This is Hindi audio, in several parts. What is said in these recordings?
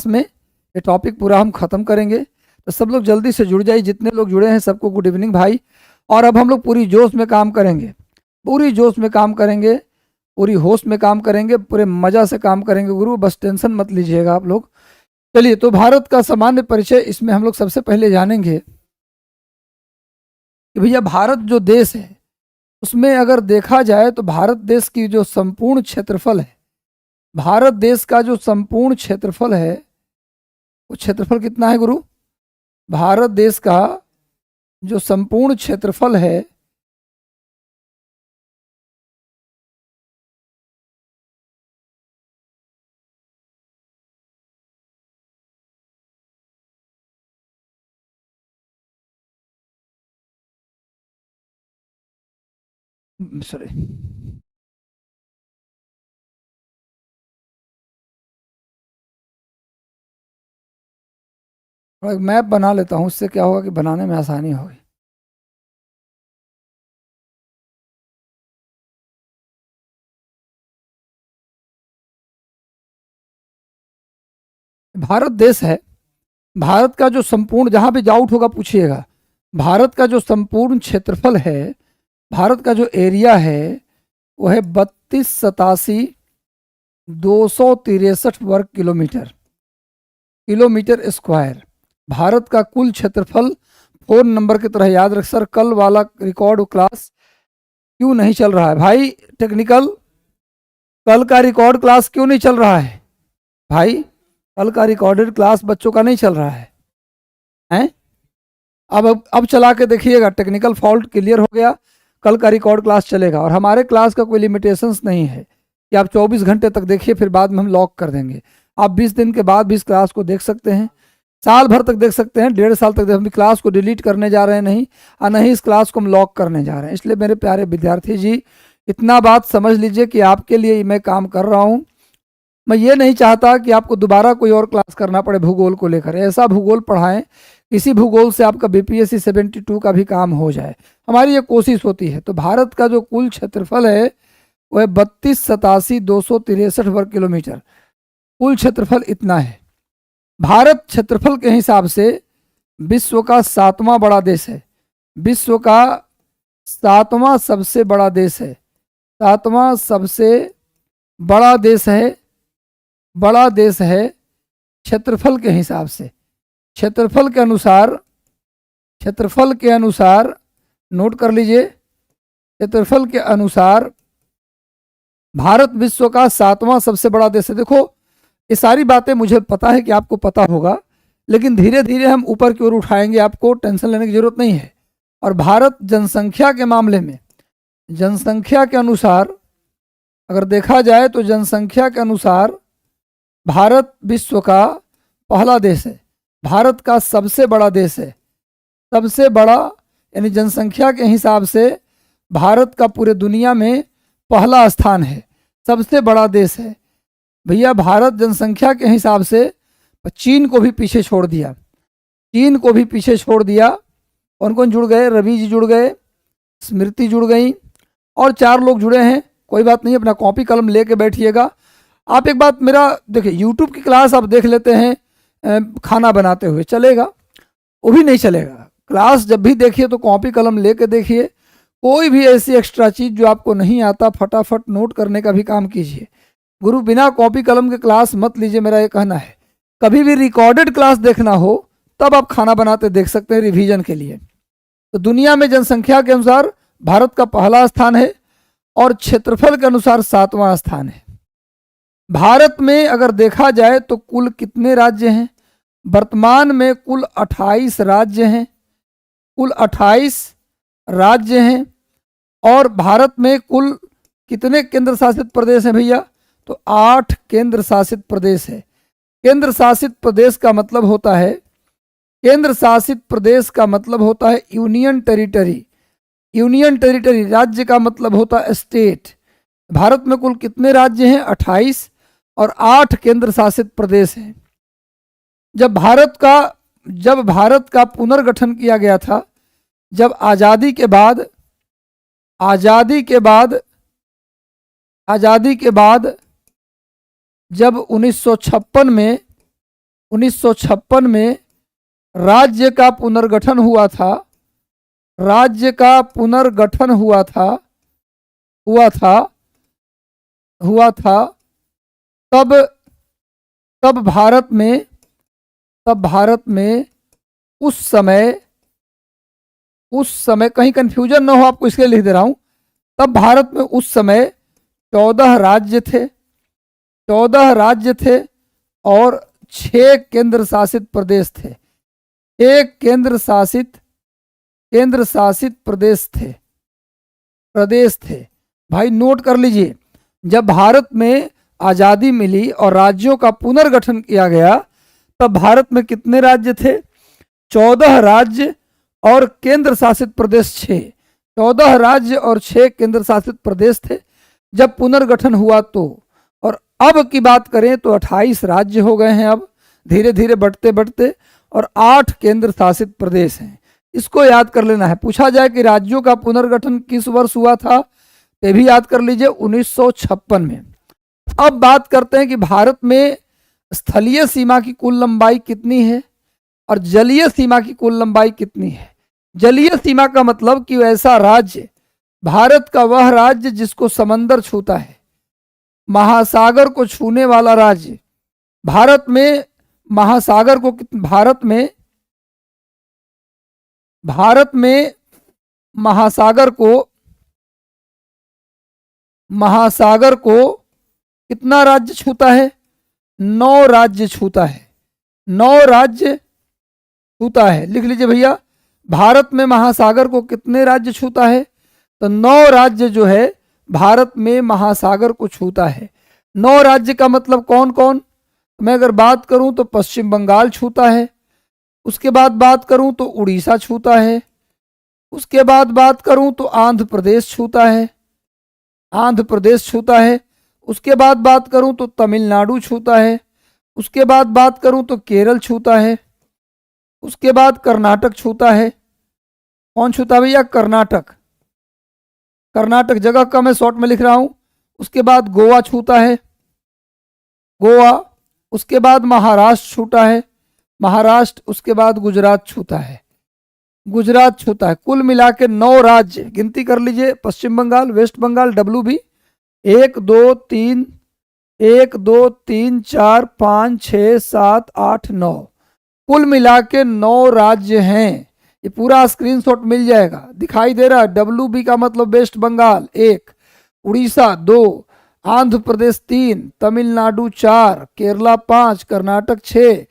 में ये टॉपिक पूरा हम ख़त्म करेंगे। तो सब लोग जल्दी से जुड़ जाइए, जितने लोग जुड़े हैं सबको गुड इवनिंग भाई। और अब हम लोग पूरी जोश में काम करेंगे, पूरी जोश में काम करेंगे, पूरी होश में काम करेंगे, पूरे मज़ा से काम करेंगे गुरु, बस टेंशन मत लीजिएगा आप लोग। चलिए, तो भारत का सामान्य परिचय इसमें हम लोग सबसे पहले जानेंगे कि भैया भारत जो देश है उसमें अगर देखा जाए तो भारत देश की जो संपूर्ण क्षेत्रफल है, भारत देश का जो संपूर्ण क्षेत्रफल है वो क्षेत्रफल कितना है गुरु? भारत देश का जो संपूर्ण क्षेत्रफल है सॉरी, मैप बना लेता हूँ, उससे क्या होगा कि बनाने में आसानी होगी। भारत देश है, भारत का जो संपूर्ण, जहां भी डाउट होगा पूछिएगा, भारत का जो संपूर्ण क्षेत्रफल है, भारत का जो एरिया है वो है 32,87,263 वर्ग किलोमीटर, किलोमीटर स्क्वायर। भारत का कुल क्षेत्रफल फोन नंबर की तरह याद रख। सर कल वाला रिकॉर्ड क्लास क्यों नहीं चल रहा है भाई? टेक्निकल, कल का रिकॉर्ड क्लास क्यों नहीं चल रहा है भाई? कल का रिकॉर्डेड क्लास बच्चों का नहीं चल रहा है हैं? अब चला के देखिएगा, टेक्निकल फॉल्ट क्लियर हो गया, कल का रिकॉर्ड क्लास चलेगा। और हमारे क्लास का कोई लिमिटेशंस नहीं है कि आप 24 घंटे तक देखिए फिर बाद में हम लॉक कर देंगे। आप 20 दिन के बाद भी इस क्लास को देख सकते हैं, साल भर तक देख सकते हैं, 1.5 साल तक। हम क्लास को डिलीट करने जा रहे हैं नहीं, और नहीं इस क्लास को हम लॉक करने जा रहे हैं। इसलिए मेरे प्यारे विद्यार्थी जी, इतना बात समझ लीजिए कि आपके लिए मैं काम कर रहा हूँ। मैं ये नहीं चाहता कि आपको दोबारा कोई और क्लास करना पड़े भूगोल को लेकर। ऐसा भूगोल पढ़ाएं, इसी भूगोल से आपका बीपीएससी 72 का भी काम हो जाए, हमारी ये कोशिश होती है। तो भारत का जो कुल क्षेत्रफल है वह 32,87,263 वर्ग किलोमीटर, कुल क्षेत्रफल इतना है। भारत क्षेत्रफल के हिसाब से विश्व का 7वां बड़ा देश है, विश्व का 7वां सबसे बड़ा देश है, 7वां सबसे बड़ा देश है, बड़ा देश है क्षेत्रफल के हिसाब से। क्षेत्रफल के अनुसार, क्षेत्रफल के अनुसार नोट कर लीजिए, क्षेत्रफल के अनुसार भारत विश्व का 7वां सबसे बड़ा देश है। देखो ये सारी बातें मुझे पता है कि आपको पता होगा, लेकिन धीरे धीरे हम ऊपर की ओर उठाएंगे, आपको टेंशन लेने की जरूरत नहीं है। और भारत जनसंख्या के मामले में, जनसंख्या के अनुसार अगर देखा जाए तो जनसंख्या के अनुसार भारत विश्व का पहला देश है, भारत का सबसे बड़ा देश है, सबसे बड़ा, यानी जनसंख्या के हिसाब से भारत का पूरे दुनिया में पहला स्थान है, सबसे बड़ा देश है भैया। भारत जनसंख्या के हिसाब से चीन को भी पीछे छोड़ दिया, चीन को भी पीछे छोड़ दिया। कौन कौन जुड़ गए? रवि जी जुड़ गए, स्मृति जुड़ गई, और 4 लोग जुड़े हैं। कोई बात नहीं, अपना कॉपी कलम लेके बैठिएगा। आप एक बात मेरा देखिए, यूट्यूब की क्लास आप देख लेते हैं खाना बनाते हुए, चलेगा? वो भी नहीं चलेगा। क्लास जब भी देखिए तो कॉपी कलम लेके देखिए। कोई भी ऐसी एक्स्ट्रा चीज़ जो आपको नहीं आता, फटाफट नोट करने का भी काम कीजिए। गुरु बिना कॉपी कलम के क्लास मत लीजिए, मेरा ये कहना है। कभी भी रिकॉर्डेड क्लास देखना हो तब आप खाना बनाते देख सकते हैं रिवीजन के लिए। तो दुनिया में जनसंख्या के अनुसार भारत का पहला स्थान है और क्षेत्रफल के अनुसार 7वां स्थान है। भारत में अगर देखा जाए तो कुल कितने राज्य हैं? वर्तमान में कुल 28 राज्य हैं, कुल 28 राज्य हैं। और भारत में कुल कितने केंद्र शासित प्रदेश हैं भैया? तो 8 केंद्र शासित प्रदेश है। केंद्र शासित प्रदेश का मतलब होता है, केंद्र शासित प्रदेश का मतलब होता है यूनियन टेरिटरी। यूनियन टेरिटरी राज्य का मतलब होता है स्टेट। भारत में कुल कितने राज्य हैं? 28, और 8 केंद्र शासित प्रदेश हैं। जब भारत का पुनर्गठन किया गया था, जब आज़ादी के बाद, जब 1956 में 1956 में राज्य का पुनर्गठन हुआ था, राज्य का पुनर्गठन हुआ था तब तब भारत में उस समय कहीं कंफ्यूजन ना हो आपको इसलिए लिख दे रहा हूं, तब भारत में उस समय 14 राज्य थे और 6 केंद्र शासित प्रदेश थे। एक केंद्र शासित प्रदेश थे। भाई नोट कर लीजिए, जब भारत में आज़ादी मिली और राज्यों का पुनर्गठन किया गया तब भारत में कितने राज्य थे? 14 राज्य और केंद्र शासित प्रदेश 6। 14 राज्य और 6 केंद्र शासित प्रदेश थे जब पुनर्गठन हुआ तो। और अब की बात करें तो 28 राज्य हो गए हैं अब धीरे धीरे बढ़ते बढ़ते, और 8 केंद्र शासित प्रदेश हैं। इसको याद कर लेना है। पूछा जाए कि राज्यों का पुनर्गठन किस वर्ष हुआ था, ये भी याद कर लीजिए 1956 में। अब बात करते हैं कि भारत में स्थलीय सीमा की कुल लंबाई कितनी है और जलीय सीमा की कुल लंबाई कितनी है। जलीय सीमा का मतलब कि ऐसा राज्य, भारत का वह राज्य जिसको समंदर छूता है, महासागर को छूने वाला राज्य। भारत में महासागर को महासागर को कितना राज्य छूता है? 9 राज्य छूता है। 9 राज्य छूता है। लिख लीजिए भैया, भारत में महासागर को कितने राज्य छूता है? तो 9 राज्य जो है भारत में महासागर को छूता है। 9 राज्य का मतलब कौन कौन? मैं अगर बात करूं तो पश्चिम बंगाल छूता है, उसके बाद बात करूं तो उड़ीसा छूता है, उसके बाद बात करूं तो आंध्र प्रदेश छूता है, उसके बाद बात करूं तो तमिलनाडु छूता है, उसके बाद बात करूं तो केरल छूता है, उसके बाद कर्नाटक छूता है। कौन छूता है भैया? कर्नाटक जगह का मैं शॉर्ट में लिख रहा हूं। उसके बाद गोवा छूता है, उसके बाद महाराष्ट्र छूटा है, उसके बाद गुजरात छूता है। कुल मिला के 9 राज्य गिनती कर लीजिए। पश्चिम बंगाल, वेस्ट बंगाल, WB 1 2 3 4 5 6 7 8 9, कुल मिला के 9 राज्य हैं। ये पूरा स्क्रीनशॉट मिल जाएगा, दिखाई दे रहा है। WB का मतलब वेस्ट बंगाल 1, उड़ीसा 2, आंध्र प्रदेश 3, तमिलनाडु 4, केरला 5, कर्नाटक 6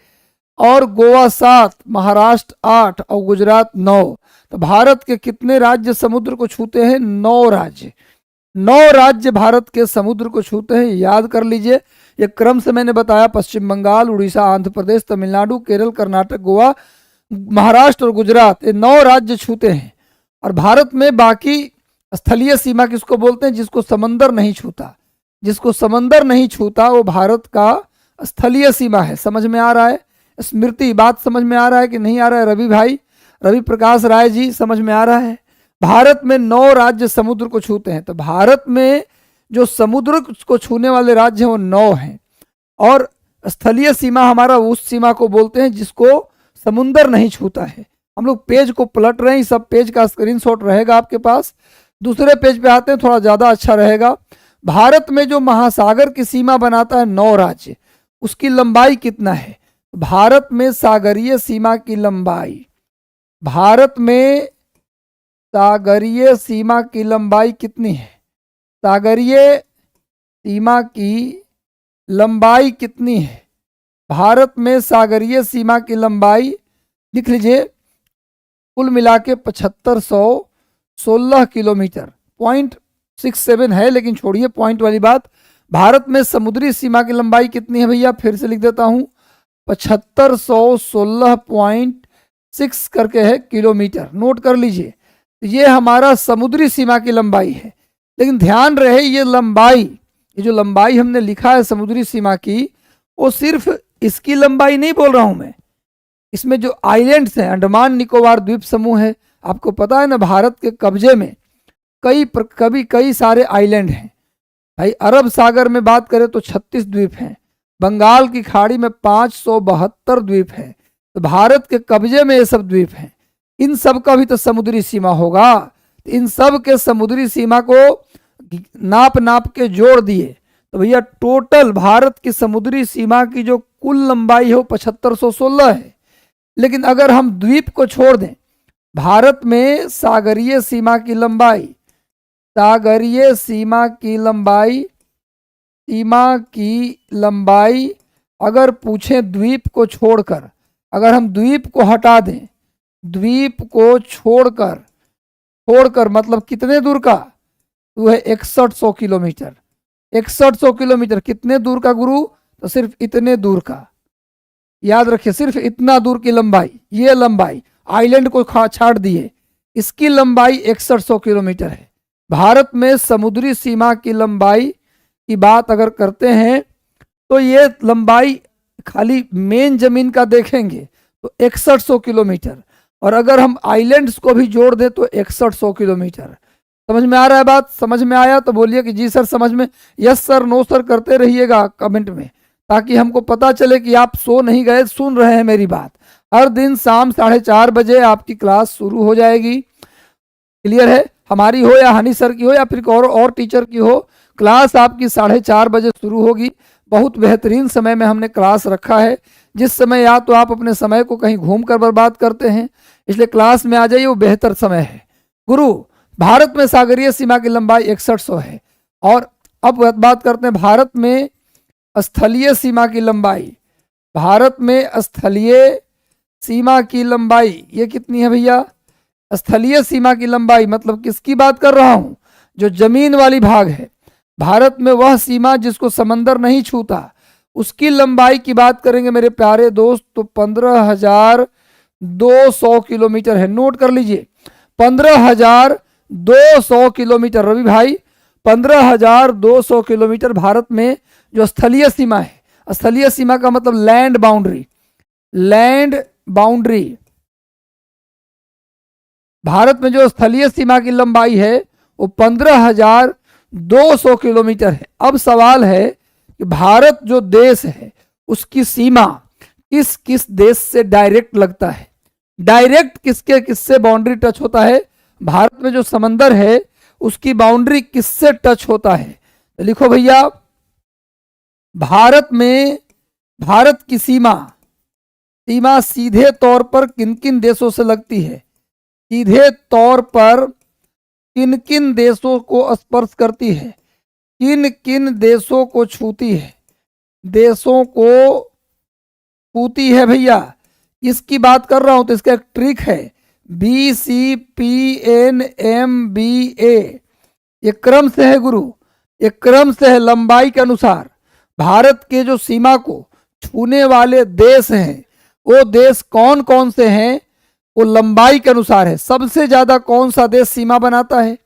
और गोवा 7, महाराष्ट्र 8 और गुजरात 9। तो भारत के कितने राज्य समुद्र को छूते हैं? 9 राज्य। 9 राज्य भारत के समुद्र को छूते हैं, याद कर लीजिए। ये क्रम से मैंने बताया, पश्चिम बंगाल, उड़ीसा, आंध्र प्रदेश, तमिलनाडु, केरल, कर्नाटक, गोवा, महाराष्ट्र और गुजरात, ये 9 राज्य छूते हैं। और भारत में बाकी स्थलीय सीमा किसको बोलते हैं? जिसको समंदर नहीं छूता वो भारत का स्थलीय सीमा है। समझ में आ रहा है? स्मृति, बात समझ में आ रहा है कि नहीं आ रहा है? रवि भाई, रवि प्रकाश राय जी, समझ में आ रहा है? भारत में 9 राज्य समुद्र को छूते हैं। तो भारत में जो समुद्र को छूने वाले राज्य हैं वो 9 हैं, और स्थलीय सीमा हमारा उस सीमा को बोलते हैं जिसको समुंदर नहीं छूता है। हम लोग पेज को पलट रहे हैं, सब पेज का स्क्रीनशॉट रहेगा आपके पास। दूसरे पेज पे आते हैं, थोड़ा ज़्यादा अच्छा रहेगा। भारत में जो महासागर की सीमा बनाता है 9 राज्य, उसकी लंबाई कितना है? भारत में सागरीय सीमा की लंबाई, कितनी है? सागरीय सीमा की लंबाई कितनी है? भारत में सागरीय सीमा की लंबाई लिख लीजिए, कुल मिला के 7516 किलोमीटर। 0.67 है, लेकिन छोड़िए पॉइंट वाली बात। भारत में समुद्री सीमा की लंबाई कितनी है भैया? फिर से लिख देता हूं, 7516.6 करके है किलोमीटर। नोट कर लीजिए, ये हमारा समुद्री सीमा की लंबाई है। लेकिन ध्यान रहे, ये जो लंबाई हमने लिखा है समुद्री सीमा की, वो सिर्फ इसकी लंबाई नहीं बोल रहा हूं मैं। इसमें जो आइलैंड्स हैं, अंडमान निकोबार द्वीप समूह है, आपको पता है ना, भारत के कब्जे में कई सारे आइलैंड हैं। भाई अरब सागर में बात करें तो 36 द्वीप हैं, बंगाल की खाड़ी में 572 द्वीप हैं। तो भारत के कब्जे में ये सब द्वीप हैं। इन सब का भी तो समुद्री सीमा होगा। इन सब के समुद्री सीमा को नाप नाप के जोड़ दिए तो भैया टोटल भारत की समुद्री सीमा की जो कुल लंबाई है वो 7516 है। लेकिन अगर हम द्वीप को छोड़ दें, भारत में सागरीय सीमा की लंबाई, सागरीय सीमा की लंबाई अगर पूछें द्वीप को छोड़कर, अगर हम द्वीप को हटा दें, द्वीप को छोड़कर मतलब कितने दूर का, वो है 6100 किलोमीटर। 6100 किलोमीटर कितने दूर का गुरु? तो सिर्फ इतने दूर का, याद रखिए, सिर्फ इतना दूर की लंबाई। ये लंबाई आइलैंड को छाड़ दिए, इसकी लंबाई 6100 किलोमीटर है। भारत में समुद्री सीमा की लंबाई की बात अगर करते हैं तो ये लंबाई खाली मेन जमीन का देखेंगे तो 6100 किलोमीटर, और अगर हम आइलैंड्स को भी जोड़ दें तो 6100 किलोमीटर। समझ में आ रहा है बात? समझ में आया तो बोलिए कि जी सर समझ में, यस सर नो सर करते रहिएगा कमेंट में, ताकि हमको पता चले कि आप सो नहीं गए, सुन रहे हैं मेरी बात। हर दिन शाम 4:30 बजे आपकी क्लास शुरू हो जाएगी। क्लियर है? हमारी हो या हनी सर की हो या फिर और टीचर की हो, क्लास आपकी 4:30 बजे शुरू होगी। बहुत बेहतरीन समय में हमने क्लास रखा है, जिस समय या तो आप अपने समय को कहीं घूम कर बर्बाद करते हैं, इसलिए क्लास में आ जाइए, वो बेहतर समय है। गुरु, भारत में सागरीय सीमा की लंबाई 6100 है। और अब बात करते हैं भारत में स्थलीय सीमा की लंबाई। भारत में स्थलीय सीमा की लंबाई ये कितनी है भैया? स्थलीय सीमा की लंबाई मतलब किसकी बात कर रहा हूं? जो जमीन वाली भाग है भारत में, वह सीमा जिसको समंदर नहीं छूता, उसकी लंबाई की बात करेंगे मेरे प्यारे दोस्त तो 15,200 किलोमीटर है। नोट कर लीजिए, 15,200 किलोमीटर। रवि भाई, 15,200 किलोमीटर भारत में जो स्थलीय सीमा है। स्थलीय सीमा का मतलब land boundary, land boundary. Bharat में जो स्थलीय सीमा की लंबाई है वो 15,200 किलोमीटर है। अब सवाल है कि भारत जो देश है उसकी सीमा किस किस देश से डायरेक्ट लगता है? डायरेक्ट किसके किससे बाउंड्री टच होता है? भारत में जो समंदर है उसकी बाउंड्री किससे टच होता है? तो लिखो भैया, भारत में भारत की सीमा सीधे तौर पर किन किन देशों से लगती है? सीधे तौर पर किन किन देशों को स्पर्श करती है? किन किन देशों को छूती है? देशों को छूती है भैया, इसकी बात कर रहा हूं। तो इसका एक ट्रिक है, BCPNMBA। ये क्रम से है गुरु, ये क्रम से है लंबाई के अनुसार। भारत के जो सीमा को छूने वाले देश हैं वो देश कौन कौन से हैं, वो लंबाई के अनुसार है। सबसे ज्यादा कौन सा देश सीमा बनाता है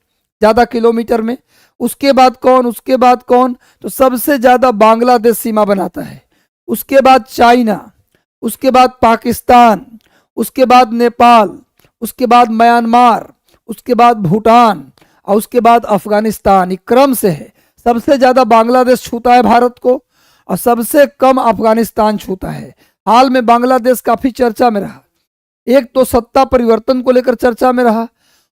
ज्यादा किलोमीटर में? उसके बाद कौन, उसके बाद कौन? तो सबसे ज्यादा बांग्लादेश सीमा बनाता है, उसके बाद चाइना, उसके बाद पाकिस्तान, उसके बाद नेपाल, उसके बाद म्यांमार, उसके बाद भूटान और उसके बाद अफगानिस्तान। ये क्रम से है। सबसे ज्यादा बांग्लादेश छूता है भारत को और सबसे कम अफगानिस्तान छूता है। हाल में बांग्लादेश काफी चर्चा में रहा। एक तो सत्ता परिवर्तन को लेकर चर्चा में रहा,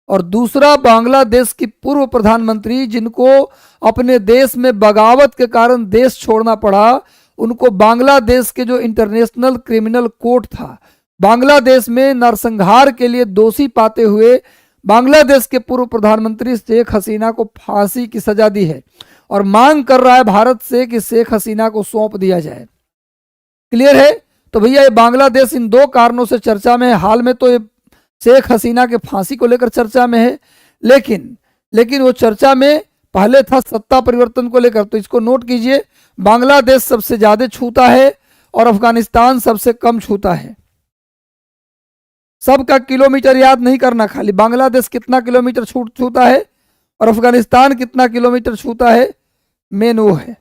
और दूसरा बांग्लादेश की पूर्व प्रधानमंत्री जिनको अपने देश में बगावत के कारण देश छोड़ना पड़ा, उनको बांग्लादेश के जो इंटरनेशनल क्रिमिनल कोर्ट था, बांग्लादेश में नरसंहार के लिए दोषी पाते हुए बांग्लादेश के पूर्व प्रधानमंत्री शेख हसीना को फांसी की सजा दी है और मांग कर रहा है भारत से कि शेख हसीना को सौंप दिया जाए। क्लियर है? तो भैया ये बांग्लादेश इन दो कारणों से चर्चा में है। हाल में तो ये शेख हसीना के फांसी को लेकर चर्चा में है, लेकिन वो चर्चा में पहले था सत्ता परिवर्तन को लेकर। तो इसको नोट कीजिए, बांग्लादेश सबसे ज्यादा छूता है और अफगानिस्तान सबसे कम छूता है। सबका किलोमीटर याद नहीं करना, खाली बांग्लादेश कितना किलोमीटर छूता है और अफगानिस्तान कितना किलोमीटर छूता है, मेन वो है।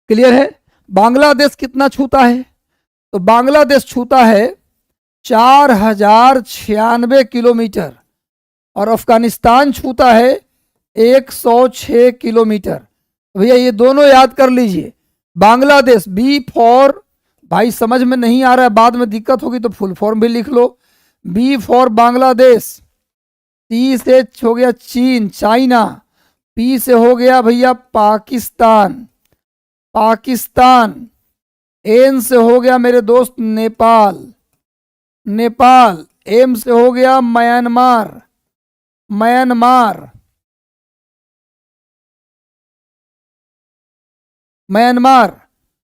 क्लियर है। बांग्लादेश कितना छूता है? तो बांग्लादेश छूता है 4096 किलोमीटर और अफगानिस्तान छूता है 106 किलोमीटर। भैया ये दोनों याद कर लीजिए। बांग्लादेश, बी फॉर, भाई समझ में नहीं आ रहा है बाद में दिक्कत होगी तो फुल फॉर्म भी लिख लो। बी फॉर बांग्लादेश, सी से हो गया चीन, चाइना, पी से हो गया भैया पाकिस्तान, पाकिस्तान, एन से हो गया मेरे दोस्त नेपाल, नेपाल, एम से हो गया म्यांमार, म्यांमार, म्यांमार,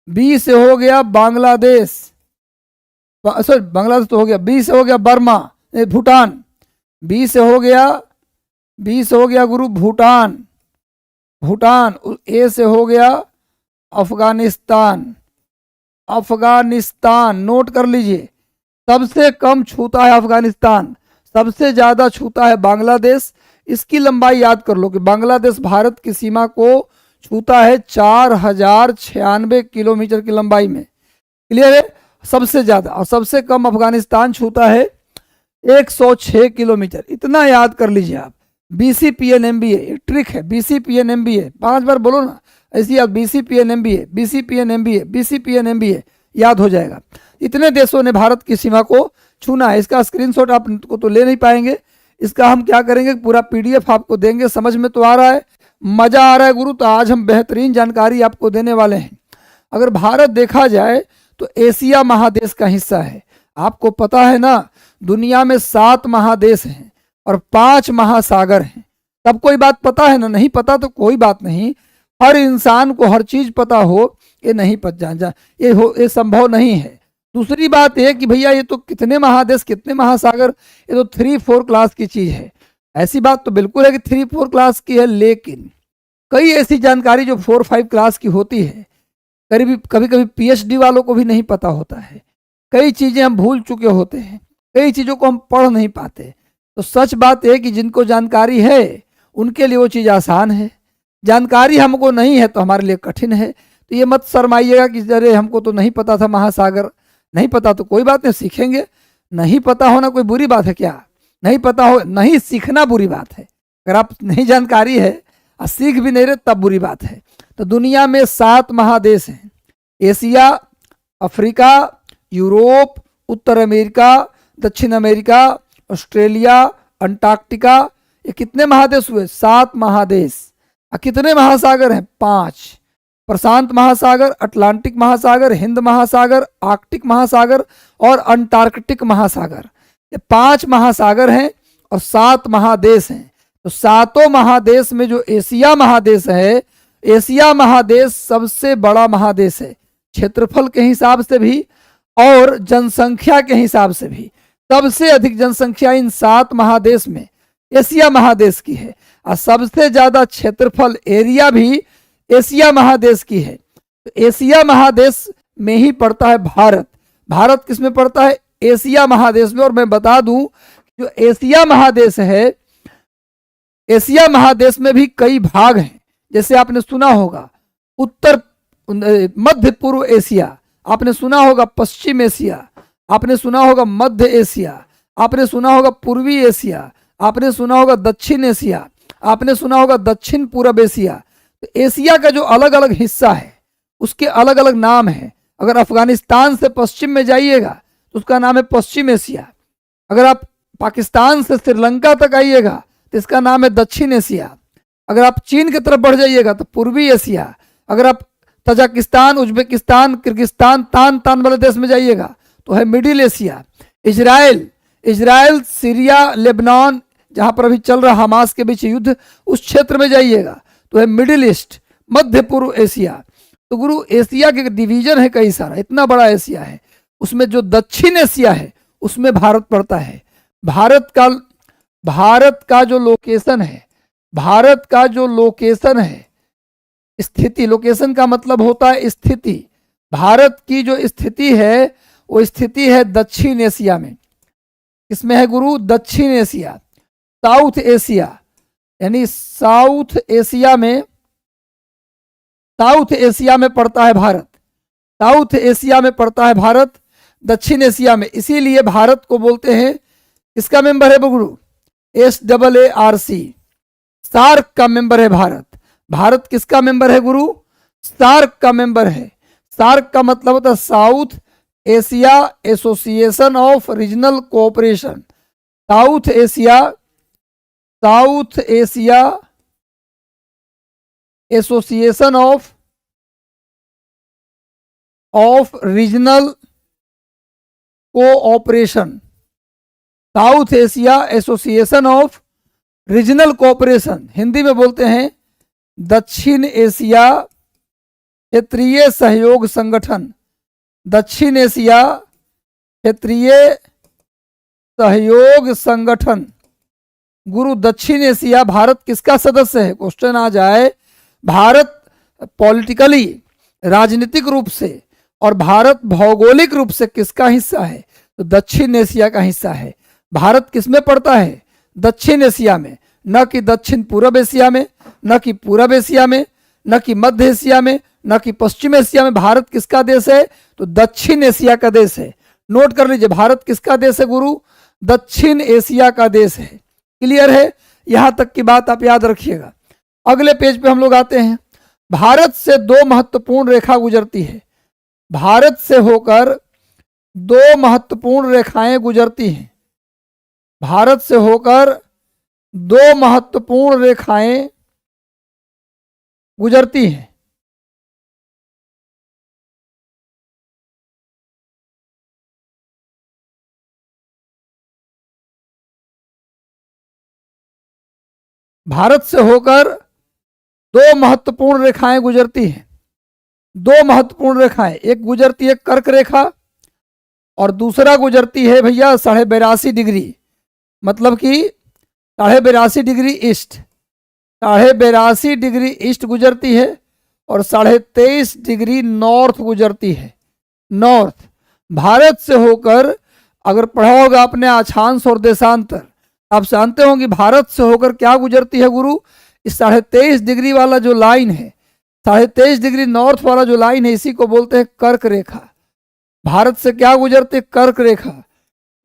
बी से हो गया बांग्लादेश, सॉरी बांग्लादेश तो हो गया, बी से हो गया बर्मा, भूटान, बी से हो गया, बी से हो गया गुरु भूटान, भूटान, ए से हो गया अफगानिस्तान, अफगानिस्तान, नोट कर लीजिए। सबसे कम छूता है अफगानिस्तान, सबसे ज्यादा छूता है बांग्लादेश। इसकी लंबाई याद कर लो कि बांग्लादेश भारत की सीमा को छूता है 4096 किलोमीटर की लंबाई में। क्लियर है, सबसे ज्यादा। और सबसे कम अफगानिस्तान छूता है 106 किलोमीटर। इतना याद कर लीजिए आप। BCPN MBA एक ट्रिक है, BCPN MBA 5 बार बोलो ना ऐसी याद, BCPN MBA, BCPN MBA, BCPN MBA याद हो जाएगा। इतने देशों ने भारत की सीमा को छूना है। इसका स्क्रीनशॉट आपको तो ले नहीं पाएंगे, इसका हम क्या करेंगे, पूरा PDF आपको देंगे। समझ में तो आ रहा है, मजा आ रहा है गुरु? तो आज हम बेहतरीन जानकारी आपको देने वाले हैं। अगर भारत देखा जाए तो एशिया महादेश का हिस्सा है। आपको पता है ना, दुनिया में 7 महादेश हैं और 5 महासागर हैं। सबको ये बात पता है ना? नहीं पता तो कोई बात नहीं, हर इंसान को हर चीज पता हो ये नहीं पता, ये संभव नहीं है। दूसरी बात है कि भैया ये तो कितने महादेश कितने महासागर, ये तो 3-4 क्लास की चीज है। ऐसी बात तो बिल्कुल है कि 3-4 क्लास की है, लेकिन कई ऐसी जानकारी जो 4-5 क्लास की होती है, कभी कभी PhD वालों को भी नहीं पता होता है। कई चीजें हम भूल चुके होते हैं, कई चीजों को हम पढ़ नहीं पाते। तो सच बात है कि जिनको जानकारी है उनके लिए वो चीज आसान है, जानकारी हमको नहीं है तो हमारे लिए कठिन है। तो ये मत शर्माइएगा कि अरे हमको तो नहीं पता था महासागर। नहीं पता तो कोई बात नहीं, सीखेंगे। नहीं पता होना कोई बुरी बात है क्या? नहीं पता हो, नहीं सीखना बुरी बात है। अगर आप नहीं जानकारी है और सीख भी नहीं रहे तब बुरी बात है। तो दुनिया में 7 महादेश हैं, एशिया, अफ्रीका, यूरोप, उत्तर अमेरिका, दक्षिण अमेरिका, ऑस्ट्रेलिया, अंटार्कटिका। ये कितने महादेश हुए? 7 महादेश। और कितने महासागर हैं? 5। प्रशांत महासागर, अटलांटिक महासागर, हिंद महासागर, आर्कटिक महासागर और अंटार्कटिक महासागर। ये 5 महासागर हैं और 7 महादेश हैं। तो 7 महादेश में जो एशिया महादेश है, एशिया महादेश सबसे बड़ा महादेश है, क्षेत्रफल के हिसाब से भी और जनसंख्या के हिसाब से भी। सबसे अधिक जनसंख्या इन 7 महादेश में एशिया महादेश की है और सबसे ज्यादा क्षेत्रफल एरिया भी एशिया महादेश की है। तो एशिया महादेश में ही पड़ता है भारत। भारत किस में पड़ता है? एशिया महादेश में। और मैं बता दूं जो एशिया महादेश है, एशिया महादेश में भी कई भाग हैं। जैसे आपने सुना होगा उत्तर मध्य पूर्व एशिया, आपने सुना होगा पश्चिम एशिया, आपने सुना होगा मध्य एशिया, आपने सुना होगा पूर्वी एशिया, आपने सुना होगा दक्षिण एशिया, आपने सुना होगा दक्षिण पूर्व एशिया। तो एशिया का जो अलग अलग हिस्सा है उसके अलग अलग नाम है। अगर अफगानिस्तान से पश्चिम में जाइएगा तो उसका नाम है पश्चिम एशिया। अगर आप पाकिस्तान से श्रीलंका तक आइएगा तो इसका नाम है दक्षिण एशिया। अगर आप चीन की तरफ बढ़ जाइएगा तो पूर्वी एशिया। अगर आप तजाकिस्तान, उज्बेकिस्तान, किर्गिस्तान, तान वाले देश में जाइएगा तो है middle Asia. Israel, Syria, Lebanon, जहां पर अभी चल रहा हमास के बीच युद्ध, उस क्षेत्र में जाइएगा तो है मिडिल ईस्ट, मध्य पूर्व एशिया। तो गुरु एशिया के डिवीजन है कई सारा, इतना बड़ा एशिया है। उसमें जो दक्षिण एशिया है उसमें भारत पड़ता है। भारत का जो लोकेशन है, भारत का जो लोकेशन है, स्थिति, लोकेशन का मतलब होता है स्थिति। भारत की जो स्थिति है वो स्थिति है दक्षिण एशिया में। इसमें है गुरु दक्षिण एशिया, साउथ एशिया, यानी साउथ एशिया में साउथ एशिया में पड़ता है भारत, साउथ एशिया में पड़ता है भारत, दक्षिण एशिया में, इसीलिए भारत को बोलते हैं, इसका मेंबर है गुरु SAARC, सार्क का मेंबर है भारत। भारत किसका मेंबर है गुरु? सार्क का मेंबर है। सार्क का मतलब होता है south Asia association of regional cooperation, south Asia association of regional cooperation, south Asia association of regional cooperation, Hindi में बोलते हैं दक्षिण एशिया क्षेत्रीय सहयोग संगठन, दक्षिण एशिया क्षेत्रीय सहयोग संगठन। गुरु दक्षिण एशिया भारत किसका सदस्य है? क्वेश्चन आ जाए, भारत पॉलिटिकली राजनीतिक रूप से और भारत भौगोलिक रूप से किसका हिस्सा है? तो दक्षिण एशिया का हिस्सा है। भारत किसमें पड़ता है? दक्षिण एशिया में, न कि दक्षिण पूर्व एशिया में, न कि पूर्व एशिया में, न कि मध्य एशिया में, न कि पश्चिम एशिया में। भारत किसका देश है? तो दक्षिण एशिया का देश है। नोट कर लीजिए, भारत किसका देश है गुरु? दक्षिण एशिया का देश है। क्लियर है? यहां तक की बात आप याद रखिएगा। अगले पेज पे हम लोग आते हैं। भारत से दो महत्वपूर्ण रेखा गुजरती है, भारत से होकर दो महत्वपूर्ण रेखाएं गुजरती हैं, भारत से होकर दो महत्वपूर्ण रेखाएं गुजरती हैं। भारत से होकर दो महत्वपूर्ण रेखाएं गुजरती हैं, दो महत्वपूर्ण रेखाएं, एक गुजरती है कर्क रेखा और दूसरा गुजरती है भैया 82.5 डिग्री, मतलब कि 82.5 डिग्री ईस्ट, 82.5 डिग्री ईस्ट गुजरती है और 23.5 डिग्री नॉर्थ गुजरती है, नॉर्थ। भारत से होकर, अगर पढ़ा होगा आपने अक्षांश और देशांतर, आप जानते होंगे भारत से होकर क्या गुजरती है गुरु? इस 23.5 डिग्री वाला जो लाइन है, 23.5 डिग्री नॉर्थ वाला जो लाइन है, इसी को बोलते हैं कर्क रेखा। भारत से क्या गुजरती है? कर्क रेखा।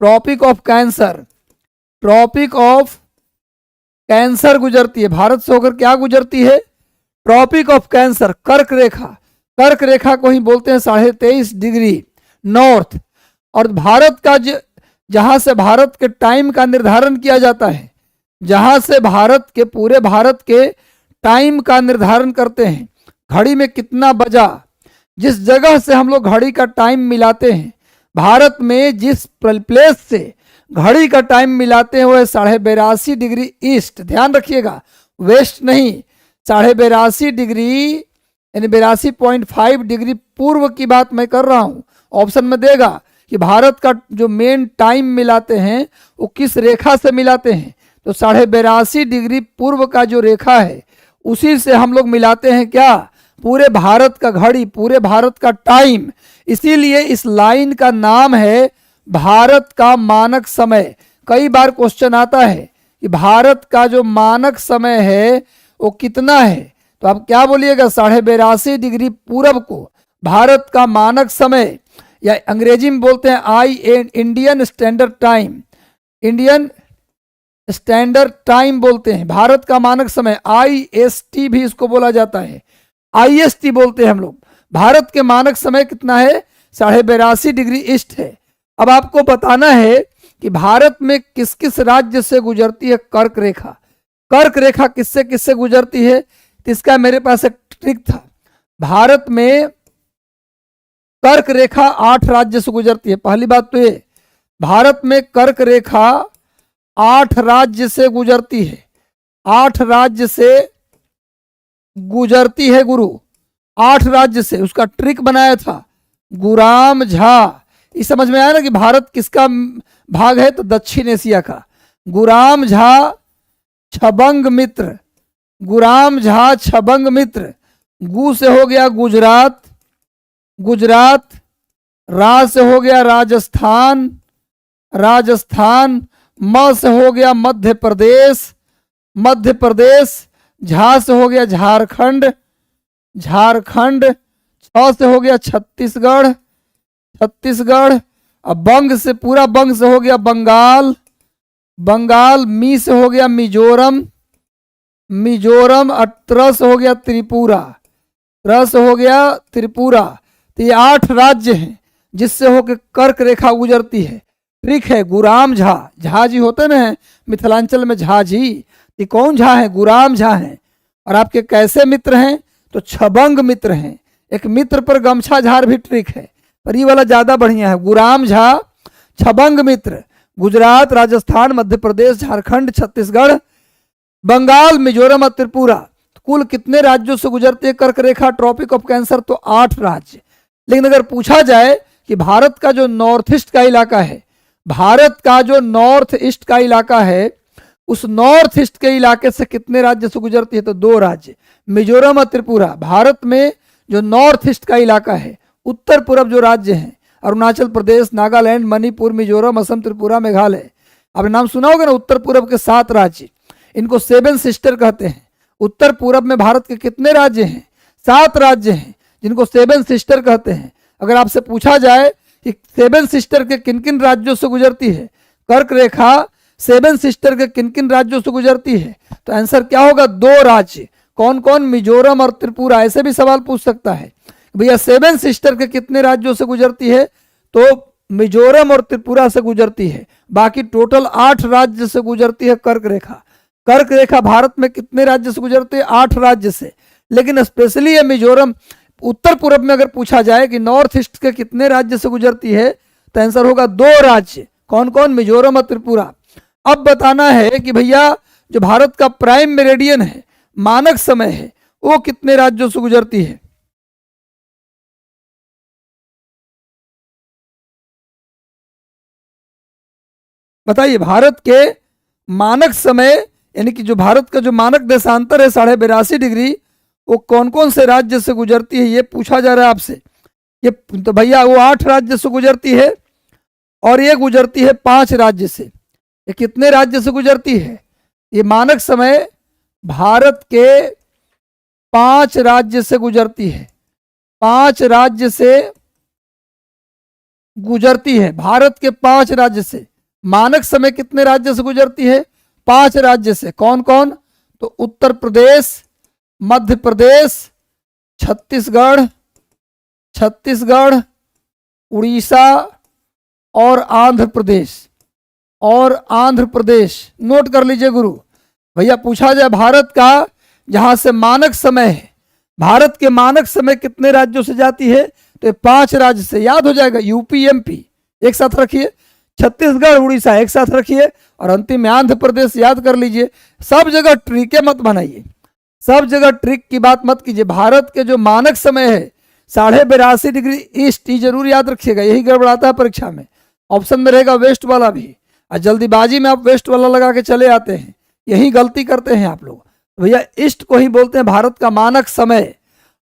Tropic of Cancer, Tropic of Cancer गुजरती है। भारत से होकर क्या गुजरती है? ट्रॉपिक ऑफ कैंसर, कर्क रेखा। कर्क रेखा को ही बोलते हैं 23.5 डिग्री नॉर्थ। और भारत का जहां से भारत के टाइम का निर्धारण किया जाता है, जहां से भारत के, पूरे भारत के टाइम का निर्धारण करते हैं, घड़ी में कितना बजा, जिस जगह से हम लोग घड़ी का टाइम मिलाते हैं, भारत में जिस प्लेस से घड़ी का टाइम मिलाते हैं वो है 82.5 डिग्री ईस्ट। ध्यान रखिएगा, वेस्ट नहीं, 82.5 डिग्री यानी 82.5 डिग्री पूर्व की बात मैं कर रहा हूं। ऑप्शन में देगा कि भारत का जो मेन टाइम मिलाते हैं वो किस रेखा से मिलाते हैं, तो 82.5 डिग्री पूर्व का जो रेखा है उसी से हम लोग मिलाते हैं क्या? पूरे भारत का घड़ी, पूरे भारत का टाइम। इसीलिए इस लाइन का नाम है भारत का मानक समय। कई बार क्वेश्चन आता है कि भारत का जो मानक समय है वो कितना है, तो आप क्या बोलिएगा? 82.5 डिग्री पूरब को भारत का मानक समय, या अंग्रेजी में बोलते हैं Indian standard time, Indian standard time बोलते हैं। भारत का मानक समय IST भी इसको बोला जाता है, IST बोलते हैं हम लोग। भारत के मानक समय कितना है? 82.5 डिग्री ईस्ट है। अब आपको बताना है कि भारत में किस किस राज्य से गुजरती है कर्क रेखा। कर्क रेखा किससे किससे गुजरती है, तो इसका मेरे पास एक ट्रिक था। भारत में कर्क रेखा 8 राज्य से गुजरती है। पहली बात तो ये, भारत में कर्क रेखा 8 राज्य से गुजरती है, 8 राज्य से गुजरती है गुरु, 8 राज्य से। उसका ट्रिक बनाया था गुराम झा। इस समझ में आया ना कि भारत किसका भाग है? तो दक्षिण एशिया का। गुराम झा छबंग मित्र, गुराम झा छबंग मित्र। गु से हो गया गुजरात, गुजरात। रा से हो गया राजस्थान, राजस्थान। म से हो गया मध्य प्रदेश, मध्य प्रदेश। झा से हो गया झारखंड, झारखंड, 6 से हो गया छत्तीसगढ़, छत्तीसगढ़। अब बंग से, पूरा बंग से हो गया बंगाल, बंगाल। मी से हो गया मिजोरम, मिजोरम। 18 से हो गया त्रिपुरा, 13 से हो गया त्रिपुरा। तो ये 8 राज्य हैं जिससे होकर कर्क रेखा गुजरती है। ट्रिक है गुराम झा, झा जी होते ना मिथिलांचल में, झा जी। ये कौन झा है? गुराम झा हैं। और आपके कैसे मित्र हैं? तो छबंग मित्र हैं। एक मित्र पर गमछा झार भी ट्रिक है, पर ये वाला ज्यादा बढ़िया है। गुराम झा, छबंग मित्र। गुजरात, राजस्थान, मध्य प्रदेश, झारखंड, छत्तीसगढ़, बंगाल, मिजोरम और त्रिपुरा। कुल कितने राज्यों से गुजरती है कर्क रेखा? ट्रॉपिक ऑफ कैंसर तो 8 राज्य। लेकिन अगर पूछा जाए कि भारत का जो नॉर्थ ईस्ट का इलाका है, भारत का जो नॉर्थ ईस्ट का इलाका है, उस नॉर्थ ईस्ट के इलाके से कितने राज्य से गुजरती है? तो 2 राज्य, मिजोरम और त्रिपुरा। भारत में जो नॉर्थ ईस्ट का इलाका है, उत्तर पूर्व जो राज्य हैं, अरुणाचल प्रदेश, नागालैंड, मणिपुर, मिजोरम, असम, त्रिपुरा, मेघालय। आपने नाम सुना होगा ना, उत्तर पूर्व के 7 राज्य, इनको 7 सिस्टर कहते हैं। उत्तर पूर्व में भारत के कितने राज्य हैं? 7 राज्य हैं, जिनको 7 सिस्टर कहते हैं। अगर आपसे पूछा जाए कि 7 सिस्टर के किन किन राज्यों से गुजरती है कर्क रेखा, 7 सिस्टर के किन किन राज्यों से गुजरती है, तो आंसर क्या होगा? 2 राज्य। कौन कौन? मिजोरम और त्रिपुरा। ऐसे भी सवाल पूछ सकता है भैया 7 सिस्टर के कितने राज्यों से गुजरती है? तो मिजोरम और त्रिपुरा से गुजरती है। बाकी टोटल 8 राज्य से गुजरती है कर्क रेखा। कर्क रेखा भारत में कितने राज्य से गुजरती है? 8 राज्य से। लेकिन स्पेशली ये मिजोरम, उत्तर पूर्व में अगर पूछा जाए कि नॉर्थ ईस्ट के कितने राज्य से गुजरती है, तो आंसर होगा 2 राज्य। कौन कौन? मिजोरम और त्रिपुरा। अब बताना है कि भैया जो भारत का प्राइम मेरिडियन है, मानक समय है, वो कितने राज्यों से गुजरती है? बताइए। भारत के मानक समय, यानी कि जो भारत का जो मानक देशांतर है 82.5 डिग्री, वो कौन कौन से राज्य से गुजरती है, ये पूछा जा रहा है आपसे। ये तो भैया वो 8 राज्य से गुजरती है, और ये गुजरती है 5 राज्य से। ये कितने राज्य से गुजरती है? ये मानक समय भारत के 5 राज्य से गुजरती है। 5 राज्य से गुजरती है, भारत के 5 राज्य से। मानक समय कितने राज्य से गुजरती है? 5 राज्य से। कौन कौन? तो उत्तर प्रदेश, मध्य प्रदेश, छत्तीसगढ़, छत्तीसगढ़, उड़ीसा और आंध्र प्रदेश, और आंध्र प्रदेश। नोट कर लीजिए गुरु। भैया पूछा जाए भारत का जहां से मानक समय है, भारत के मानक समय कितने राज्यों से जाती है, तो 5 राज्य से। याद हो जाएगा, यूपी, एमपी एक साथ रखिए, छत्तीसगढ़, उड़ीसा एक साथ रखिए, और अंतिम में आंध्र प्रदेश याद कर लीजिए। सब जगह ट्रिके मत बनाइए, सब जगह ट्रिक की बात मत कीजिए। भारत के जो मानक समय है 82.5 डिग्री ईस्ट, ये जरूर याद रखिएगा। यही गड़बड़ाता है परीक्षा में। ऑप्शन में रहेगा वेस्ट वाला भी, और जल्दीबाजी में आप वेस्ट वाला लगा के चले आते हैं, यही गलती करते हैं आप लोग। भैया ईस्ट को ही बोलते हैं भारत का मानक समय,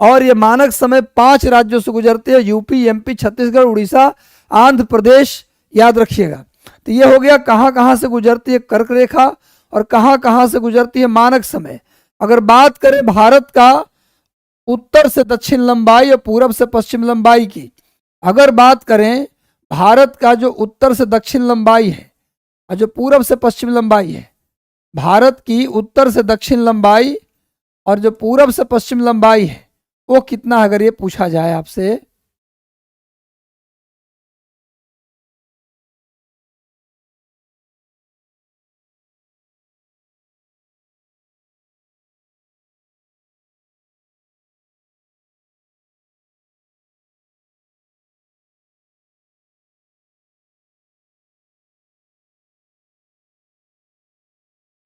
और ये मानक समय 5 राज्यों से गुजरते हैं, यूपी, एमपी, छत्तीसगढ़, उड़ीसा, आंध्र प्रदेश। याद रखिएगा। तो ये हो गया कहाँ कहाँ से गुजरती है कर्क रेखा, और कहाँ कहाँ से गुजरती है मानक समय। अगर बात करें भारत का उत्तर से दक्षिण लंबाई और पूरब से पश्चिम लंबाई की, अगर बात करें भारत का जो उत्तर से दक्षिण लंबाई है और जो पूरब से पश्चिम लंबाई है, भारत की उत्तर से दक्षिण लंबाई और जो पूरब से पश्चिम लंबाई है, वो कितना है? अगर ये पूछा जाए आपसे,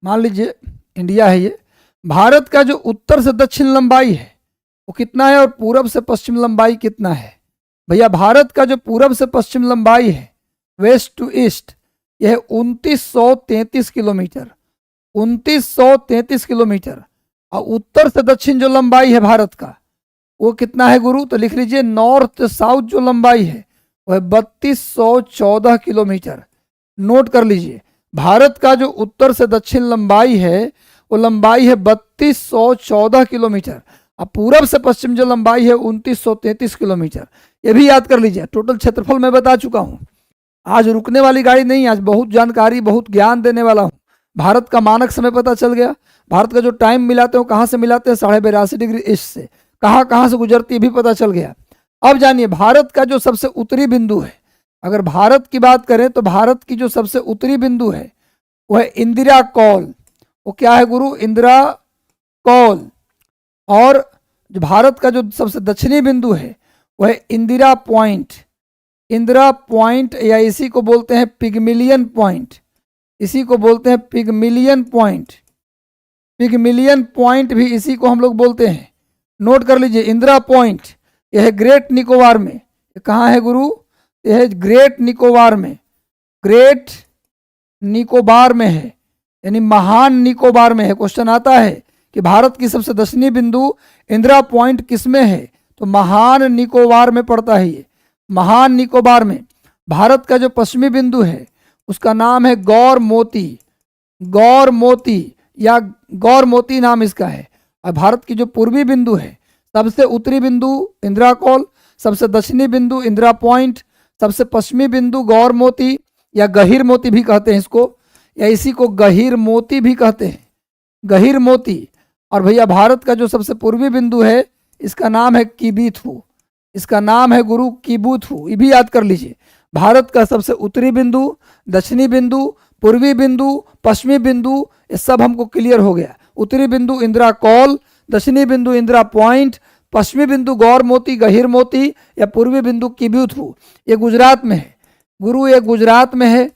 मान लीजिए इंडिया है ये, भारत का जो उत्तर से दक्षिण लंबाई है वो कितना है, और पूरब से पश्चिम लंबाई कितना है? भैया भारत का जो पूरब से पश्चिम लंबाई है, वेस्ट टू ईस्ट, यह 2933 किलोमीटर, 2933 किलोमीटर। और उत्तर से दक्षिण जो लंबाई है भारत का, वो कितना है गुरु? तो लिख लीजिए, नॉर्थ साउथ जो लंबाई है वो है 3214 किलोमीटर। नोट कर लीजिए, भारत का जो उत्तर से दक्षिण लंबाई है वो लंबाई है 3214 किलोमीटर, अब पूरब से पश्चिम जो लंबाई है 2933 किलोमीटर, ये भी याद कर लीजिए। टोटल क्षेत्रफल मैं बता चुका हूँ। आज रुकने वाली गाड़ी नहीं, आज बहुत जानकारी बहुत ज्ञान देने वाला हूँ। भारत का मानक समय पता चल गया, भारत का जो टाइम मिलाते हैं वो कहाँ से मिलाते हैं, 82.5 डिग्री ईस्ट से, कहाँ कहाँ से गुजरती है भी पता चल गया। अब जानिए भारत का जो सबसे उत्तरी बिंदु है, अगर भारत की बात करें तो भारत की जो सबसे उत्तरी बिंदु है वह है इंदिरा कौल। वो क्या है गुरु? इंदिरा कौल। और जो भारत का जो सबसे दक्षिणी बिंदु है वह है इंदिरा पॉइंट। इंदिरा पॉइंट या इसी को बोलते हैं पिगमिलियन पॉइंट, इसी को बोलते हैं पिगमिलियन पॉइंट। पिगमिलियन पॉइंट भी इसी को हम लोग बोलते हैं। नोट कर लीजिए, इंदिरा पॉइंट यह है ग्रेट निकोबार में। ये कहाँ है गुरु? यह है ग्रेट निकोबार में, ग्रेट निकोबार में है, यानी महान निकोबार में है। क्वेश्चन आता है कि भारत की सबसे दक्षिणी बिंदु इंदिरा पॉइंट किस में है, तो महान निकोबार में पड़ता है ये, महान निकोबार में। भारत का जो पश्चिमी बिंदु है उसका नाम है गौर मोती, गौर मोती या गौर मोती नाम इसका है। और भारत की जो पूर्वी बिंदु है, सबसे उत्तरी बिंदु इंदिरा कौल, सबसे दक्षिणी बिंदु इंदिरा पॉइंट, सबसे पश्चिमी बिंदु गौर मोती या गहीर मोती भी कहते हैं इसको, या इसी को गहीर मोती भी कहते हैं, गहीर मोती। और भैया भारत का जो सबसे पूर्वी बिंदु है इसका नाम है किबीथू, इसका नाम है गुरु किबूथू। ये भी याद कर लीजिए, भारत का सबसे उत्तरी बिंदु, दक्षिणी बिंदु, पूर्वी बिंदु, पश्चिमी बिंदु, ये सब हमको क्लियर हो गया। उत्तरी बिंदु इंदिरा कौल, दक्षिणी बिंदु इंदिरा पॉइंट, पश्चिमी बिंदु गौर मोती, गहीर मोती या पूर्वी बिंदु किबूथू। ये गुजरात में है गुरु, ये गुजरात में है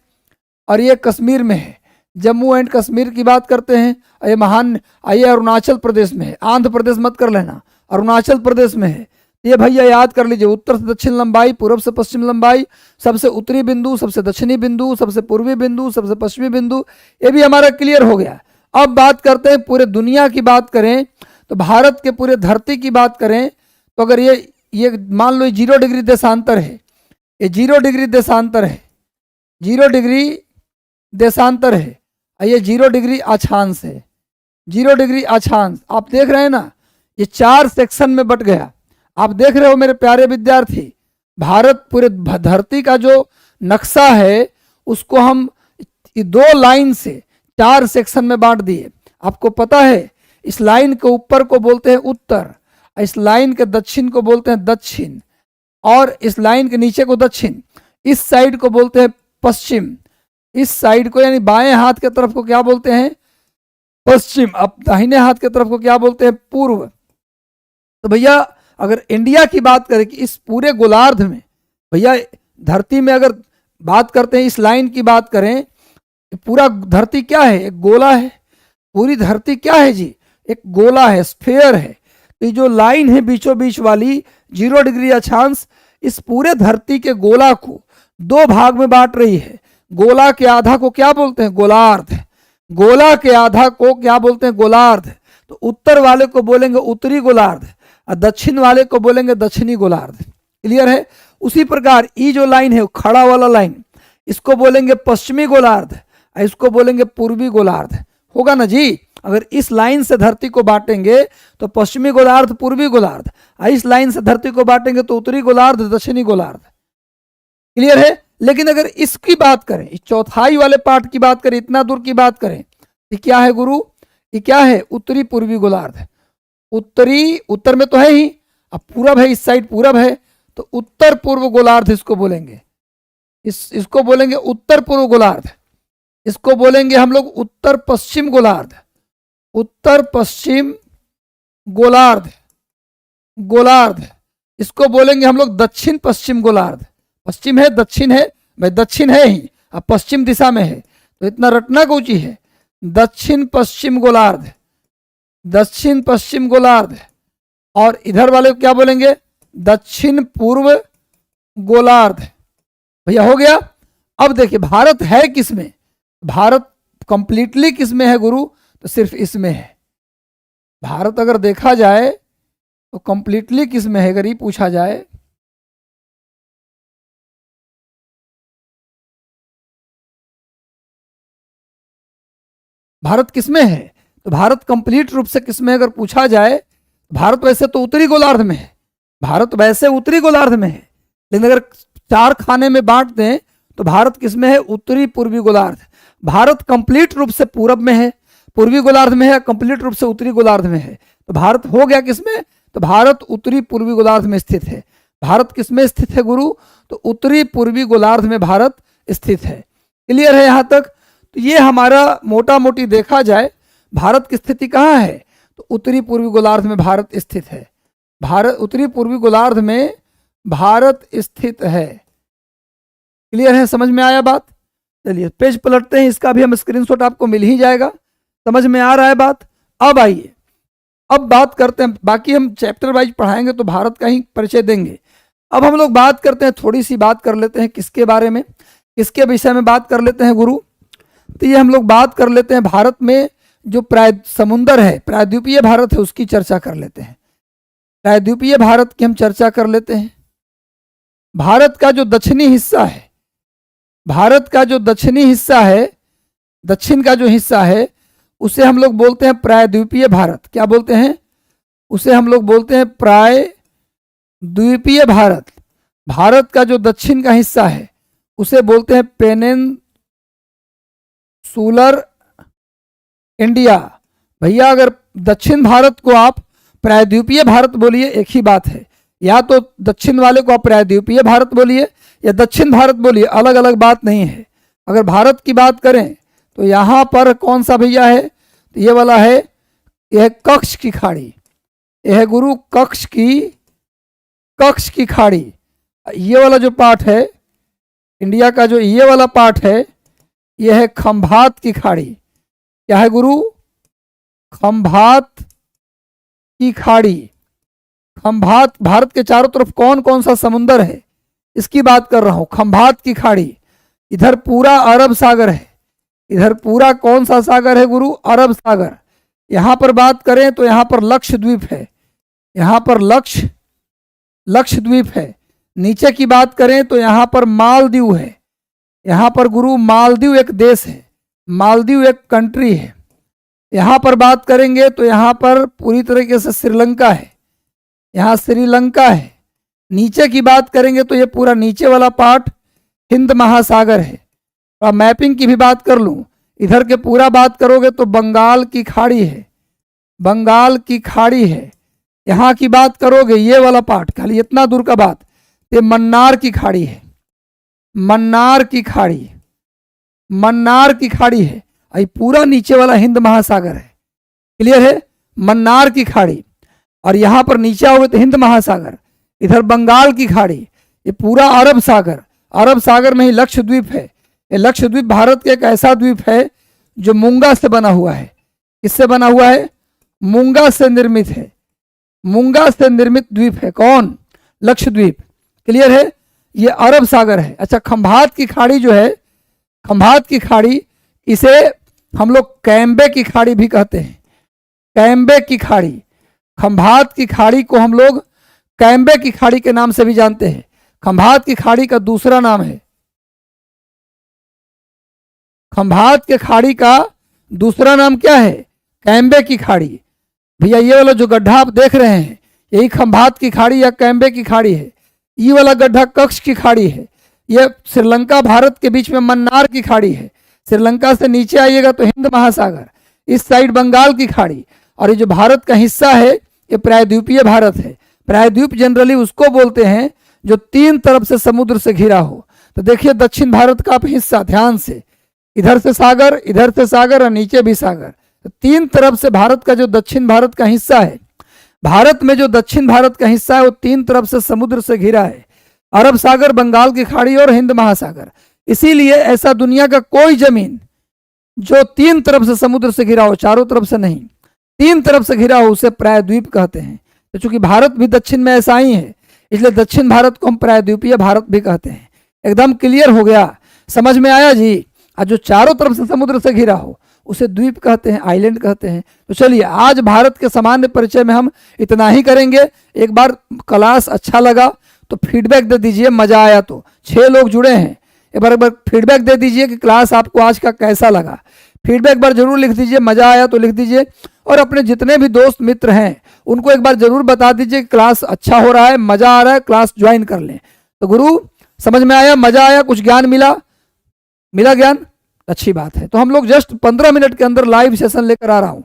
और ये कश्मीर में है। जम्मू एंड कश्मीर की बात करते हैं, ये महान, ये अरुणाचल प्रदेश में है, आंध्र प्रदेश मत कर लेना, अरुणाचल प्रदेश में है। ये भैया याद कर लीजिए, उत्तर से दक्षिण लंबाई, पूर्व से पश्चिम लंबाई, सबसे उत्तरी बिंदु, सबसे दक्षिणी बिंदु, सबसे पूर्वी बिंदु, सबसे पश्चिमी बिंदु, ये भी हमारा क्लियर हो गया। अब बात करते हैं पूरे दुनिया की बात करें तो भारत के पूरे धरती की बात करें तो अगर ये मान लो 0 डिग्री देशांतर है, ये 0 डिग्री देशांतर है, 0 डिग्री देशांतर है, ये 0 डिग्री अक्षांश है, 0 डिग्री अक्षांश। आप देख रहे हैं ना, ये 4 सेक्शन में बट गया। आप देख रहे हो मेरे प्यारे विद्यार्थी, भारत पूरे धरती का जो नक्शा है उसको हम 2 लाइन से 4 सेक्शन में बांट दिए। आपको पता है इस लाइन के ऊपर को बोलते हैं उत्तर, इस लाइन के दक्षिण को बोलते हैं दक्षिण, और इस लाइन के नीचे को दक्षिण, इस साइड को बोलते हैं पश्चिम, इस साइड को यानी बाएं हाथ के तरफ को क्या बोलते हैं? पश्चिम। अब दाहिने हाथ के तरफ को क्या बोलते हैं? पूर्व। तो भैया अगर इंडिया की बात करें कि इस पूरे गोलार्ध में, भैया धरती में अगर बात करते हैं, इस लाइन की बात करें, पूरा धरती क्या है? एक गोला है। पूरी धरती क्या है जी? एक गोला है, स्फेयर है। तो ये जो लाइन है बीचों बीच वाली 0 डिग्री अक्षांश, इस पूरे धरती के गोला को 2 भाग में बांट रही है। गोला के आधा को क्या बोलते हैं? गोलार्ध। गोला के आधा को क्या बोलते हैं? गोलार्ध। तो उत्तर वाले को बोलेंगे उत्तरी गोलार्ध और दक्षिण वाले को बोलेंगे दक्षिणी गोलार्ध। क्लियर है? उसी प्रकार ये जो लाइन है खड़ा वाला लाइन, इसको बोलेंगे पश्चिमी गोलार्ध, इसको बोलेंगे पूर्वी गोलार्ध। होगा ना जी? अगर इस लाइन से धरती को बांटेंगे तो पश्चिमी गोलार्ध, पूर्वी गोलार्ध, इस लाइन से धरती को बांटेंगे तो उत्तरी गोलार्ध, दक्षिणी गोलार्ध। क्लियर है? लेकिन अगर इसकी बात करें, इस चौथाई वाले पार्ट की बात करें, इतना दूर की बात करें, ये क्या है गुरु? ये क्या है? उत्तरी पूर्वी गोलार्ध। उत्तरी, उत्तर में तो है ही, अब पूरब है, इस साइड पूरब है, तो उत्तर पूर्व गोलार्ध इसको बोलेंगे। इसको बोलेंगे उत्तर पूर्व गोलार्ध। इसको बोलेंगे हम लोग उत्तर पश्चिम गोलार्ध, उत्तर पश्चिम गोलार्ध, गोलार्ध। इसको बोलेंगे हम लोग दक्षिण पश्चिम गोलार्ध। पश्चिम है, दक्षिण है, भाई दक्षिण है ही, अब पश्चिम दिशा में है तो इतना रटना कौची है? दक्षिण पश्चिम गोलार्ध, दक्षिण पश्चिम गोलार्ध। और इधर वाले को क्या बोलेंगे? दक्षिण पूर्व गोलार्ध। भैया हो गया। अब देखिए भारत है किसमें? भारत कंप्लीटली किसमें है गुरु? तो सिर्फ इसमें है। भारत अगर देखा जाए तो कंप्लीटली किसमें है अगर ये पूछा जाए? भारत किसमें है? तो भारत कंप्लीट रूप से किसमें अगर पूछा जाए भारत वैसे तो उत्तरी गोलार्ध में है, भारत वैसे उत्तरी गोलार्ध में है, लेकिन अगर 4 खाने में बांट दें तो भारत किस में है? उत्तरी पूर्वी गोलार्ध। भारत कंप्लीट रूप से पूरब में है, पूर्वी गोलार्ध में है, कंप्लीट रूप से उत्तरी गोलार्ध में है। तो भारत हो गया किसमें? तो भारत उत्तरी पूर्वी गोलार्ध में स्थित है। भारत किसमें स्थित है गुरु? तो उत्तरी पूर्वी गोलार्ध में भारत स्थित है। क्लियर है यहाँ तक? तो ये हमारा मोटा मोटी देखा जाए भारत की स्थिति कहाँ है? तो उत्तरी पूर्वी गोलार्ध में भारत स्थित है। भारत उत्तरी पूर्वी गोलार्ध में भारत स्थित है। क्लियर है? समझ में आया बात? चलिए पेज पलटते हैं, इसका भी हम स्क्रीनशॉट आपको मिल ही जाएगा। समझ में आ रहा है बात? अब आइए, अब बात करते हैं, बाकी हम चैप्टर वाइज पढ़ाएंगे तो भारत का ही परिचय देंगे। अब हम लोग बात करते हैं, थोड़ी सी बात कर लेते हैं किसके बारे में, किसके विषय में बात कर लेते हैं गुरु? तो ये हम लोग बात कर लेते हैं भारत में जो समुंदर है, प्रायद्वीपीय भारत है, उसकी चर्चा कर लेते हैं। प्रायद्वीपीय भारत की हम चर्चा कर लेते हैं। भारत का जो दक्षिणी हिस्सा है, भारत का जो दक्षिणी हिस्सा है, दक्षिण का जो हिस्सा है, उसे हम लोग बोलते हैं प्रायद्वीपीय भारत। क्या बोलते हैं? उसे हम लोग बोलते हैं प्रायद्वीपीय भारत। भारत का जो दक्षिण का हिस्सा है उसे बोलते हैं पेनिनसुलर इंडिया। भैया अगर दक्षिण भारत को आप प्रायद्वीपीय भारत बोलिए, एक ही बात है, या तो दक्षिण वाले को आप प्रायद्वीपीय भारत बोलिए या दक्षिण भारत बोलिए, अलग अलग बात नहीं है। अगर भारत की बात करें तो यहाँ पर कौन सा भैया है? तो ये वाला है, यह कच्छ की खाड़ी, यह है गुरु कच्छ की खाड़ी। ये वाला जो पार्ट है इंडिया का, जो ये वाला पार्ट है, यह है खंभात की खाड़ी। क्या है गुरु? खंभात की खाड़ी। खंभात, भारत के चारों तरफ कौन कौन सा समुंदर है इसकी बात कर रहा हूं। खंभात की खाड़ी, इधर पूरा अरब सागर है, इधर पूरा कौन सा सागर है गुरु? अरब सागर। यहां पर बात करें तो यहां पर लक्षद्वीप है, यहां पर लक्षद्वीप है। नीचे की बात करें तो यहां पर मालदीव है, यहां पर गुरु मालदीव एक देश है, मालदीव एक कंट्री है। यहां पर बात करेंगे तो यहां पर पूरी तरीके से श्रीलंका है, यहां श्रीलंका है। नीचे की बात करेंगे तो ये पूरा नीचे वाला पार्ट हिंद महासागर है। और मैपिंग की भी बात कर लूं, इधर के पूरा बात करोगे तो बंगाल की खाड़ी है, बंगाल की खाड़ी है। यहाँ की बात करोगे ये वाला पार्ट, खाली इतना दूर का बात, ये मन्नार की खाड़ी है, मन्नार की खाड़ी, मन्नार की खाड़ी है। ये पूरा नीचे वाला हिंद महासागर है। क्लियर है? मन्नार की खाड़ी। और यहाँ पर नीचे आओगे तो हिंद महासागर, इधर बंगाल की खाड़ी, ये पूरा अरब सागर, अरब सागर में ही लक्षद्वीप है। ये लक्षद्वीप भारत का एक ऐसा द्वीप है जो मूंगा से बना हुआ है। किससे बना हुआ है? मूंगा से निर्मित है, मूंगा से निर्मित द्वीप है। कौन? लक्षद्वीप। क्लियर है? ये अरब सागर है। अच्छा, खंभात की खाड़ी जो है, खंभात की खाड़ी, इसे हम लोग कैम्बे की खाड़ी भी कहते हैं, कैम्बे की खाड़ी। खंभात की खाड़ी को हम लोग कैम्बे की खाड़ी के नाम से भी जानते हैं। खंभात की खाड़ी का दूसरा नाम है, खंभात के खाड़ी का दूसरा नाम क्या है? कैम्बे की खाड़ी। भैया ये वाला जो गड्ढा आप देख रहे हैं यही खंभात की खाड़ी या कैम्बे की खाड़ी है। ये वाला गड्ढा कच्छ की खाड़ी है। ये श्रीलंका भारत के बीच में मन्नार की खाड़ी है। श्रीलंका से नीचे आइएगा तो हिंद महासागर, इस साइड बंगाल की खाड़ी। और ये जो भारत का हिस्सा है ये प्रायद्वीपीय भारत है। प्रायद्वीप जनरली उसको बोलते हैं जो 3 तरफ से समुद्र से घिरा हो। तो देखिए दक्षिण भारत का आप हिस्सा ध्यान से, इधर से सागर और नीचे भी सागर, तो 3 तरफ से भारत का जो दक्षिण भारत का हिस्सा है, भारत में जो दक्षिण भारत का हिस्सा है वो 3 तरफ से समुद्र से घिरा है, अरब सागर, बंगाल की खाड़ी और हिंद महासागर। इसीलिए ऐसा दुनिया का कोई जमीन जो 3 तरफ से समुद्र से घिरा हो, चारों तरफ से नहीं, 3 तरफ से घिरा हो, उसे प्रायद्वीप कहते हैं। तो चूंकि भारत भी दक्षिण में ऐसा ही है, इसलिए दक्षिण भारत को हम प्रायद्वीपीय भारत भी कहते हैं। एकदम क्लियर हो गया? समझ में आया जी? और जो चारों तरफ से समुद्र से घिरा हो उसे द्वीप कहते हैं, आइलैंड कहते हैं। तो चलिए आज भारत के सामान्य परिचय में हम इतना ही करेंगे। एक बार क्लास अच्छा लगा तो फीडबैक दे दीजिए, मजा आया तो। 6 लोग जुड़े हैं, एक बार फीडबैक दे दीजिए कि क्लास आपको आज का कैसा लगा। फीडबैक बार जरूर लिख दीजिए, मजा आया तो लिख दीजिए, और अपने जितने भी दोस्त मित्र हैं उनको एक बार जरूर बता दीजिए क्लास अच्छा हो रहा है, मजा आ रहा है, क्लास ज्वाइन कर लें। तो गुरु समझ में आया, मजा आया, कुछ ज्ञान मिला ज्ञान, अच्छी बात है। तो हम लोग जस्ट 15 मिनट के अंदर लाइव सेशन लेकर आ रहा हूं।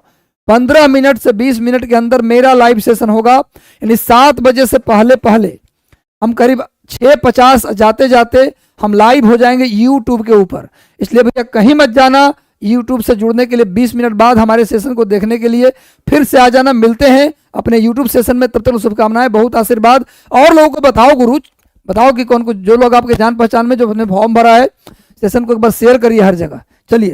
15 मिनट से 20 मिनट के अंदर मेरा लाइव सेशन होगा, यानी 7 बजे से पहले पहले हम करीब 6:50 जाते जाते हम लाइव हो जाएंगे यूट्यूब के ऊपर। इसलिए भैया कहीं मत जाना, यूट्यूब से जुड़ने के लिए 20 मिनट बाद हमारे सेशन को देखने के लिए फिर से आ जाना। मिलते हैं अपने यूट्यूब सेशन में, तब तक शुभकामनाएं, बहुत आशीर्वाद। और लोगों को बताओ गुरु, बताओ कि कौन, जो लोग आपके जान पहचान में जो अपने फॉर्म भरा है, सेशन को एक बार शेयर करिए हर जगह। चलिए।